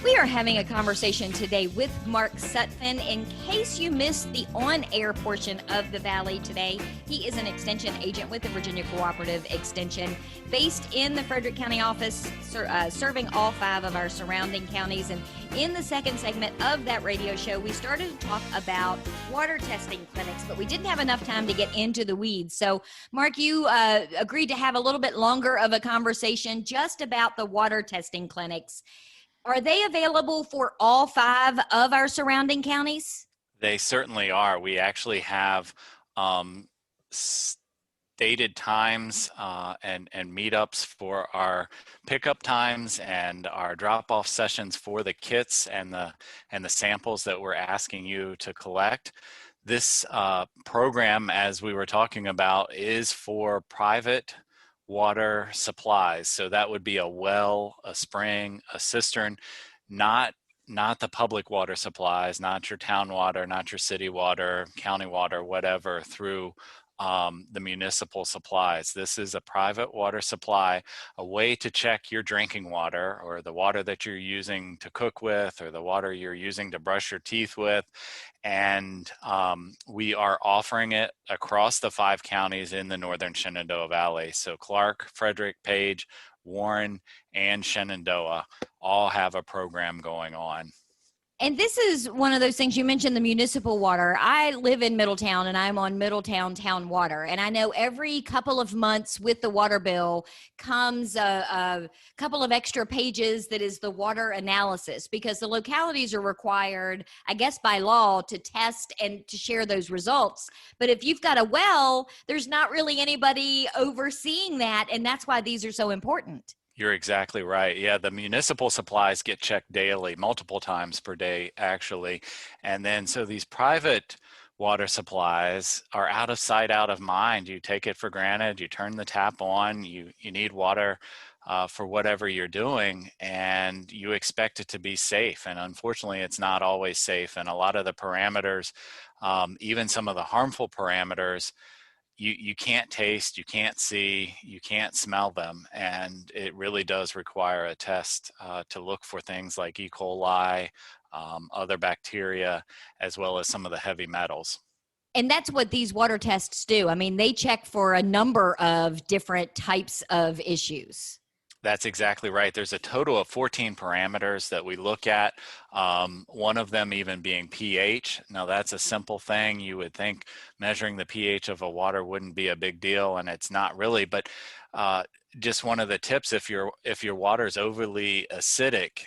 We are having a conversation today with Mark Sutphin. In case you missed the on-air portion of the Valley today, he is an extension agent with the Virginia Cooperative Extension based in the Frederick County office, serving all 5 of our surrounding counties. And in the second segment of that radio show, we started to talk about water testing clinics, but we didn't have enough time to get into the weeds. So, Mark, you agreed to have a little bit longer of a conversation just about the water testing clinics. Are they available for all 5 of our surrounding counties? They certainly are. We actually have stated times and meetups for our pickup times and our drop-off sessions for the kits and the samples that we're asking you to collect. This program, as we were talking about, is for private water supplies. So that would be a well, a spring, a cistern, not the public water supplies, not your town water, not your city water, county water, whatever, through the municipal supplies. This is a private water supply, a way to check your drinking water or the water that you're using to cook with or the water you're using to brush your teeth with. And we are offering it across the 5 counties in the northern Shenandoah Valley. So Clark, Frederick, Page, Warren, and Shenandoah all have a program going on. And this is one of those things, you mentioned the municipal water. I live in Middletown and I'm on Middletown Town Water. And I know every couple of months with the water bill comes a couple of extra pages that is the water analysis, because the localities are required, I guess by law, to test and to share those results. But if you've got a well, there's not really anybody overseeing that. And that's why these are so important. You're exactly right. Yeah, the municipal supplies get checked daily, multiple times per day, actually. And then so these private water supplies are out of sight, out of mind. You take it for granted. You turn the tap on. You need water for whatever you're doing, and you expect it to be safe. And unfortunately, it's not always safe. And a lot of the parameters, even some of the harmful parameters, you can't taste, you can't see, you can't smell them, and it really does require a test to look for things like E. coli, other bacteria, as well as some of the heavy metals. And that's what these water tests do. I mean, they check for a number of different types of issues. That's exactly right. There's a total of 14 parameters that we look at, one of them even being pH. Now that's a simple thing. You would think measuring the pH of a water wouldn't be a big deal, and it's not really. But just one of the tips, if your water is overly acidic,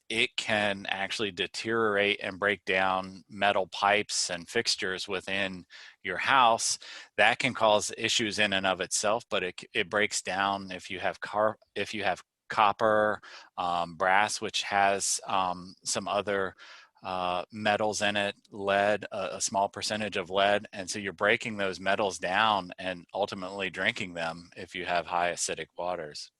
it can actually deteriorate and break down metal pipes and fixtures within your house. That can cause issues in and of itself, but it breaks down if you have copper, brass, which has some other metals in it, lead, a small percentage of lead, and so you're breaking those metals down and ultimately drinking them if you have high acidic waters.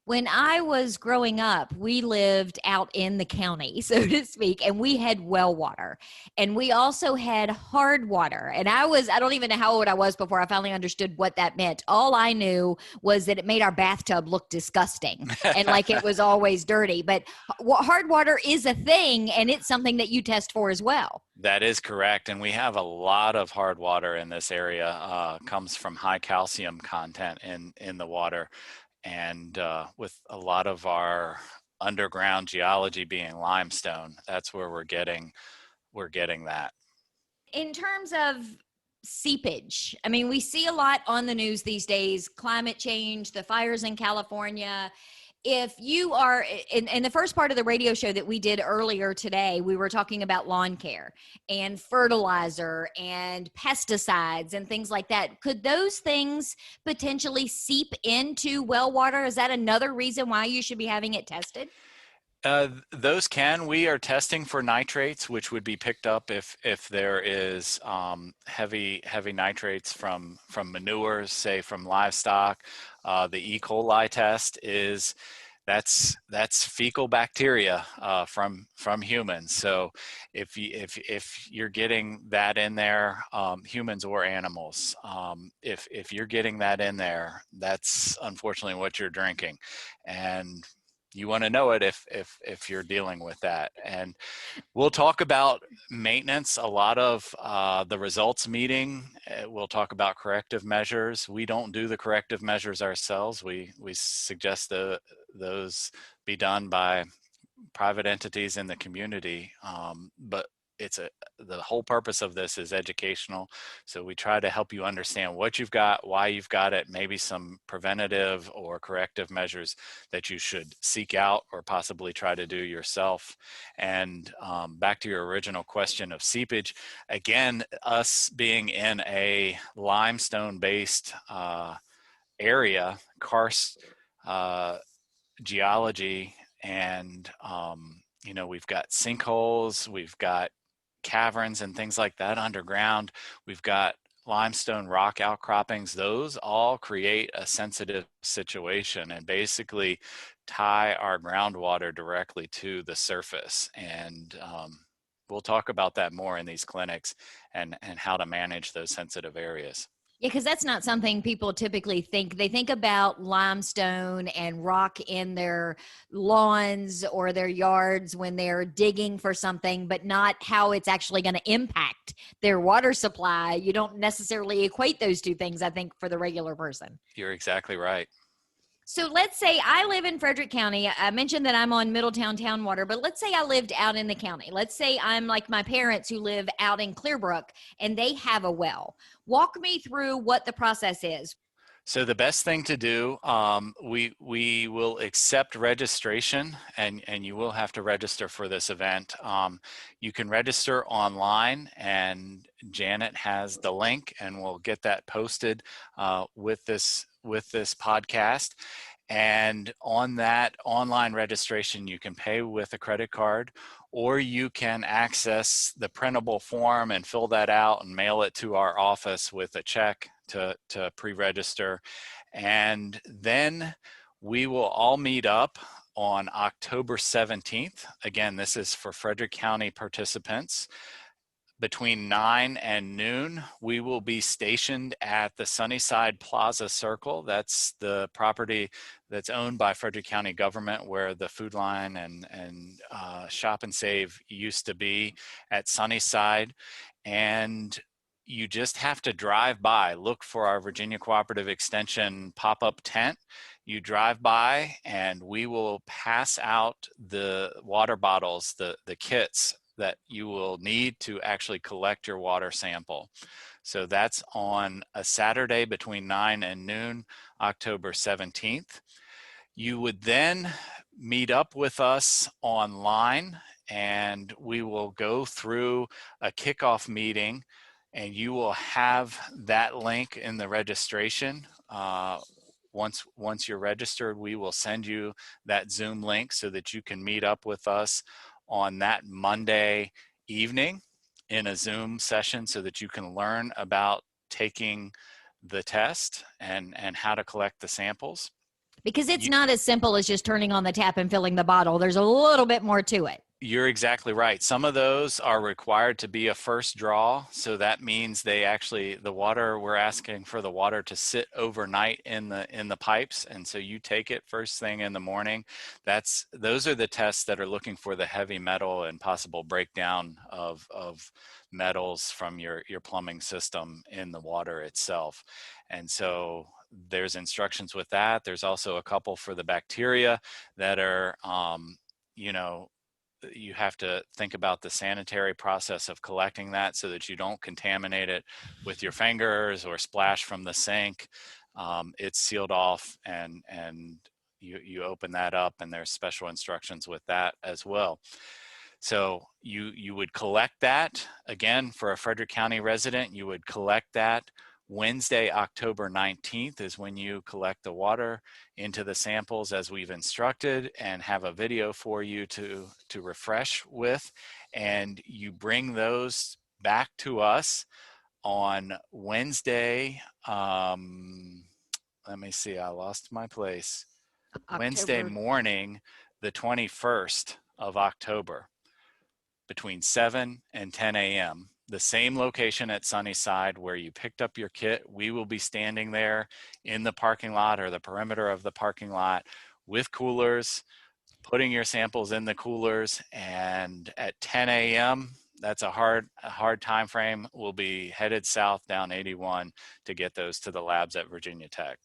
When I was growing up, we lived out in the county, so to speak, and we had well water. And we also had hard water. And I don't even know how old I was before I finally understood what that meant. All I knew was that it made our bathtub look disgusting and like it was always dirty. But hard water is a thing, and it's something that you test for as well. That is correct. And we have a lot of hard water in this area. Comes from high calcium content in the water. And with a lot of our underground geology being limestone, that's where we're getting that. In terms of seepage, I mean, we see a lot on the news these days, climate change, the fires in California. If you are in the first part of the radio show that we did earlier today, we were talking about lawn care and fertilizer and pesticides and things like that. Could those things potentially seep into well water? Is that another reason why you should be having it tested? Those we are testing for nitrates, which would be picked up if there is heavy nitrates from manures, say from livestock. The E. coli test that's fecal bacteria from humans. So if you're getting that in there, humans or animals, if you're getting that in there, that's unfortunately what you're drinking. And you want to know it if you're dealing with that. And we'll talk about maintenance. A lot of the results meeting, we'll talk about corrective measures. We don't do the corrective measures ourselves. We suggest those be done by private entities in the community. But the whole purpose of this is educational. So we try to help you understand what you've got, why you've got it, maybe some preventative or corrective measures that you should seek out or possibly try to do yourself. And back to your original question of seepage, again, us being in a limestone-based area, karst geology, and we've got sinkholes, we've got caverns and things like that underground, we've got limestone rock outcroppings. Those all create a sensitive situation and basically tie our groundwater directly to the surface. And we'll talk about that more in these clinics and how to manage those sensitive areas. Yeah, because that's not something people typically think. They think about limestone and rock in their lawns or their yards when they're digging for something, but not how it's actually going to impact their water supply. You don't necessarily equate those two things, I think, for the regular person. You're exactly right. So let's say I live in Frederick County. I mentioned that I'm on Middletown Town Water, but let's say I lived out in the county. Let's say I'm like my parents who live out in Clearbrook and they have a well. Walk me through what the process is. So the best thing to do, we will accept registration, and you will have to register for this event. You can register online, and Janet has the link, and we'll get that posted with this podcast. And on that online registration, you can pay with a credit card, or you can access the printable form and fill that out and mail it to our office with a check to pre-register. And then we will all meet up on October 17th. Again, this is for Frederick County participants. Between 9 and noon, we will be stationed at the Sunnyside Plaza Circle. That's the property that's owned by Frederick County government, where the Food Line and Shop and Save used to be at Sunnyside. And you just have to drive by, look for our Virginia Cooperative Extension pop-up tent. You drive by and we will pass out the water bottles, the kits that you will need to actually collect your water sample. So that's on a Saturday between 9 and noon, October 17th. You would then meet up with us online, and we will go through a kickoff meeting, and you will have that link in the registration. Once you're registered, we will send you that Zoom link so that you can meet up with us on that Monday evening in a Zoom session so that you can learn about taking the test and how to collect the samples. Because it's not as simple as just turning on the tap and filling the bottle. There's a little bit more to it. You're exactly right. Some of those are required to be a first draw. So that means the water, we're asking for the water to sit overnight in the pipes. And so you take it first thing in the morning. Those are the tests that are looking for the heavy metal and possible breakdown of metals from your plumbing system in the water itself. And so there's instructions with that. There's also a couple for the bacteria that are, you have to think about the sanitary process of collecting that so that you don't contaminate it with your fingers or splash from the sink. It's sealed off, and you open that up, and there's special instructions with that as well. So you would collect that. Again, for a Frederick County resident, you would collect that. Wednesday, October 19th is when you collect the water into the samples as we've instructed, and have a video for you to refresh with. And you bring those back to us on Wednesday. Let me see, I lost my place. Wednesday morning, the 21st of October, between 7 and 10 a.m. The same location at Sunnyside where you picked up your kit. We will be standing there in the parking lot or the perimeter of the parking lot with coolers, putting your samples in the coolers, and at 10 a.m., that's a hard time frame. We'll be headed south down 81 to get those to the labs at Virginia Tech.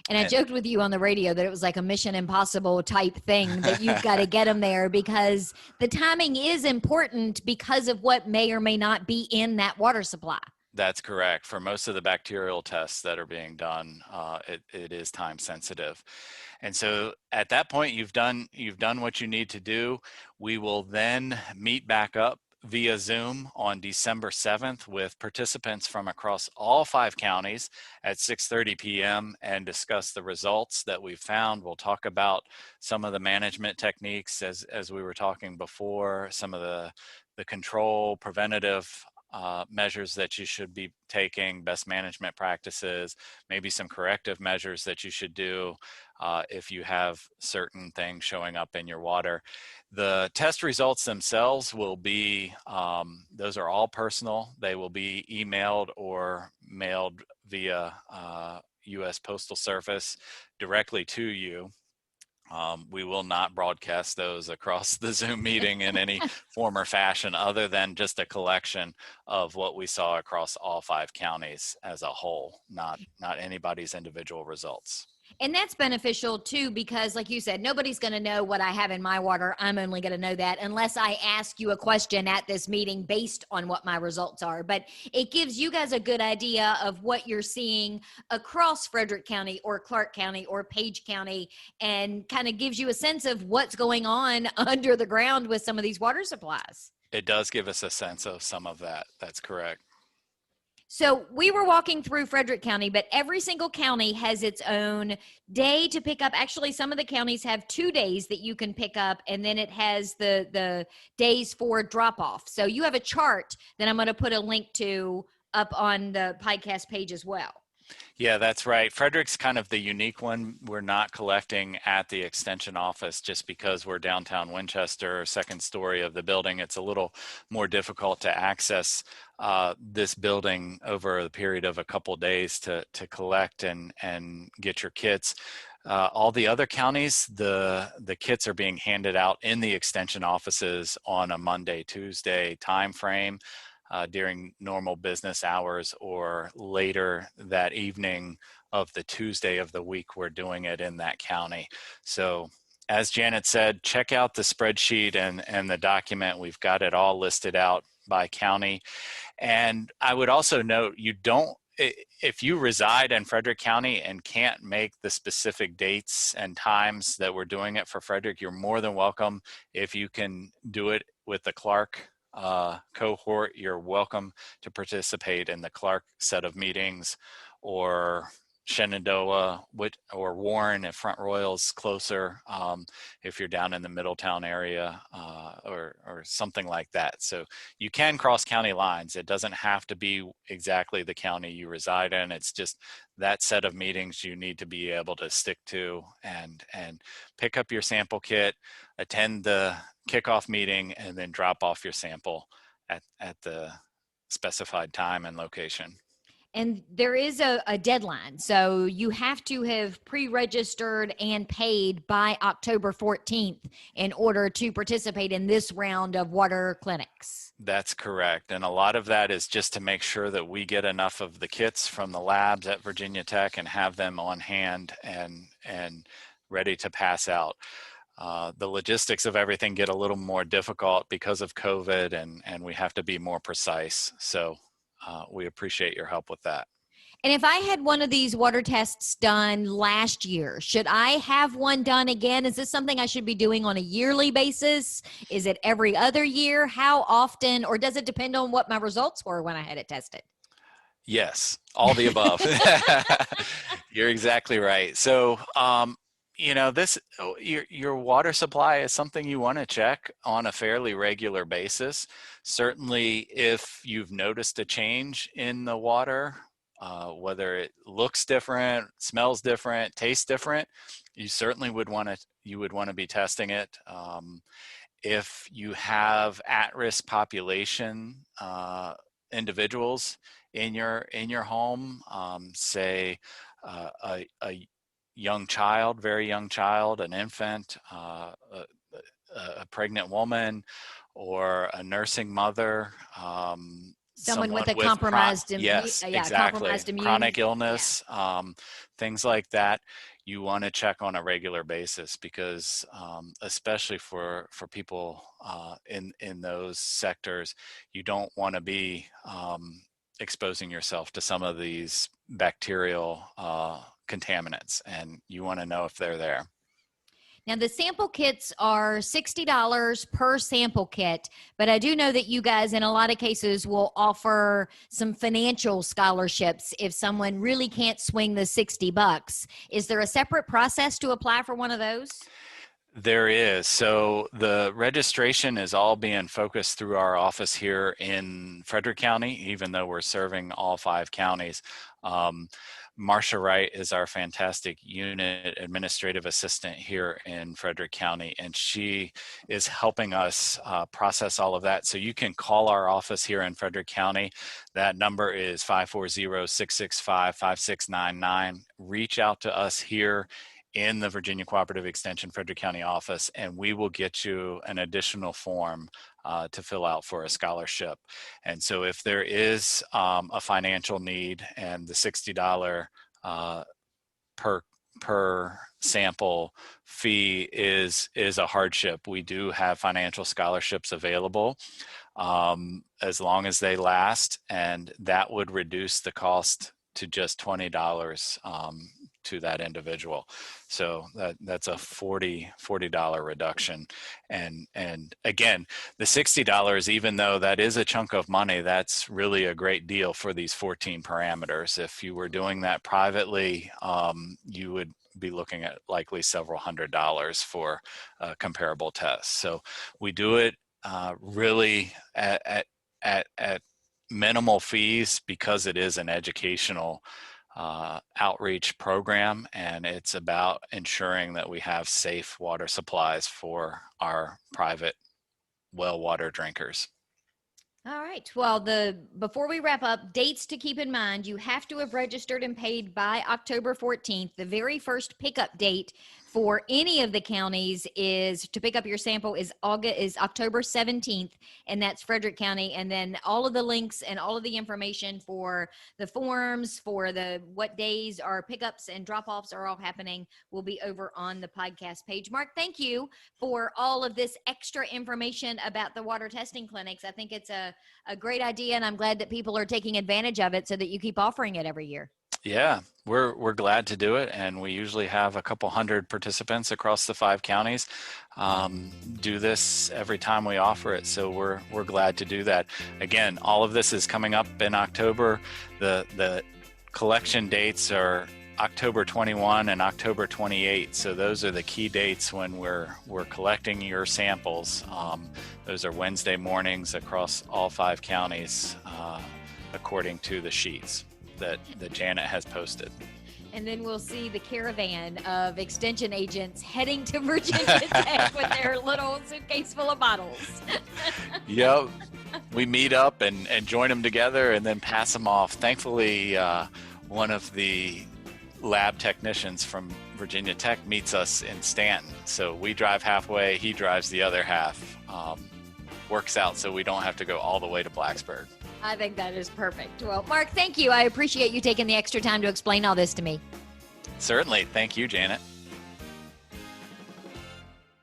And I joked with you on the radio that it was like a Mission Impossible type thing, that you've got to get them there, because the timing is important because of what may or may not be in that water supply. That's correct. For most of the bacterial tests that are being done, it is time sensitive. And so at that point, you've done what you need to do. We will then meet back up via Zoom on December 7th with participants from across all 5 counties at 6:30 p.m. and discuss the results that we've found. We'll talk about some of the management techniques as we were talking before, some of the control, preventative measures that you should be taking, best management practices, maybe some corrective measures that you should do if you have certain things showing up in your water. The test results themselves will be, those are all personal. They will be emailed or mailed via U.S. Postal Service directly to you. We will not broadcast those across the Zoom meeting in any form or fashion, other than just a collection of what we saw across all 5 counties as a whole, not anybody's individual results. And that's beneficial too, because like you said, nobody's going to know what I have in my water. I'm only going to know that unless I ask you a question at this meeting based on what my results are. But it gives you guys a good idea of what you're seeing across Frederick County or Clark County or Page County, and kind of gives you a sense of what's going on under the ground with some of these water supplies. It does give us a sense of some of that. That's correct. So we were walking through Frederick County, but every single county has its own day to pick up. Actually, some of the counties have 2 days that you can pick up, and then it has the days for drop off. So you have a chart that I'm going to put a link to up on the podcast page as well. Yeah, that's right. Frederick's kind of the unique one. We're not collecting at the extension office just because we're downtown Winchester, second story of the building. It's a little more difficult to access this building over the period of a couple days to collect and get your kits. All the other counties, the kits are being handed out in the extension offices on a Monday, Tuesday time frame. During normal business hours or later that evening of the Tuesday of the week, we're doing it in that county. So as Janet said, check out the spreadsheet and the document. We've got it all listed out by county. And I would also note, if you reside in Frederick County and can't make the specific dates and times that we're doing it for Frederick, you're more than welcome. If you can do it with the Clark cohort, you're welcome to participate in the Clark set of meetings, or Shenandoah or Warren if Front Royal's closer, if you're down in the Middletown area or something like that. So you can cross county lines. It doesn't have to be exactly the county you reside in. It's just that set of meetings you need to be able to stick to and pick up your sample kit, attend the kickoff meeting, and then drop off your sample at the specified time and location. And there is a deadline. So you have to have pre-registered and paid by October 14th in order to participate in this round of water clinics. That's correct. And a lot of that is just to make sure that we get enough of the kits from the labs at Virginia Tech and have them on hand and ready to pass out. The logistics of everything get a little more difficult because of COVID, and we have to be more precise. So we appreciate your help with that. And if I had one of these water tests done last year, should I have one done again? Is this something I should be doing on a yearly basis? Is it every other year? How often? Or does it depend on what my results were when I had it tested? Yes, all the above. You're exactly right. So, your water supply is something you want to check on a fairly regular basis. Certainly, if you've noticed a change in the water, whether it looks different, smells different, tastes different, you certainly would want to be testing it. If you have at-risk population individuals in your home, say a young child, very young child, an infant, a pregnant woman, or a nursing mother, Someone with a with compromised, yes, exactly, compromised immune, chronic illness, things like that. You want to check on a regular basis because, especially for people in those sectors, you don't want to be exposing yourself to some of these bacterial contaminants, and you want to know if they're there. Now, the sample kits are $60 per sample kit, but I do know that you guys, in a lot of cases, will offer some financial scholarships if someone really can't swing the $60. Is there a separate process to apply for one of those? There is. So the registration is all being focused through our office here in Frederick County, even though we're serving all 5 counties. Marcia Wright is our fantastic unit administrative assistant here in Frederick County, and she is helping us process all of that. So you can call our office here in Frederick County. That number is 540-665-5699. Reach out to us here in the Virginia Cooperative Extension Frederick County office, and we will get you an additional form to fill out for a scholarship. And so if there is a financial need and the $60 per sample fee is a hardship, we do have financial scholarships available as long as they last, and that would reduce the cost to just $20 to that individual. So that's a $40 reduction. And again, the $60, even though that is a chunk of money, that's really a great deal for these 14 parameters. If you were doing that privately, you would be looking at likely several $100s for comparable tests. So we do it really at minimal fees because it is an educational outreach program, and it's about ensuring that we have safe water supplies for our private well water drinkers. All right. Well, before we wrap up, dates to keep in mind: you have to have registered and paid by October 14th. The very first pickup date for any of the counties is to pick up your sample is October 17th, and that's Frederick County. And then all of the links and all of the information for the forms, for what days our pickups and drop-offs are all happening, will be over on the podcast page. Mark, thank you for all of this extra information about the water testing clinics. I think it's a great idea, and I'm glad that people are taking advantage of it so that you keep offering it every year. Yeah, we're glad to do it, and we usually have a couple hundred participants across the 5 counties do this every time we offer it. So we're glad to do that. Again, all of this is coming up in October. The collection dates are October 21 and October 28. So those are the key dates when we're collecting your samples. Those are Wednesday mornings across all 5 counties, according to the sheets that Janet has posted. And then we'll see the caravan of extension agents heading to Virginia Tech with their little suitcase full of bottles. Yep. We meet up and join them together and then pass them off. Thankfully, one of the lab technicians from Virginia Tech meets us in Stanton. So we drive halfway, he drives the other half. Works out so we don't have to go all the way to Blacksburg. I think that is perfect. Well, Mark, thank you. I appreciate you taking the extra time to explain all this to me. Certainly. Thank you, Janet.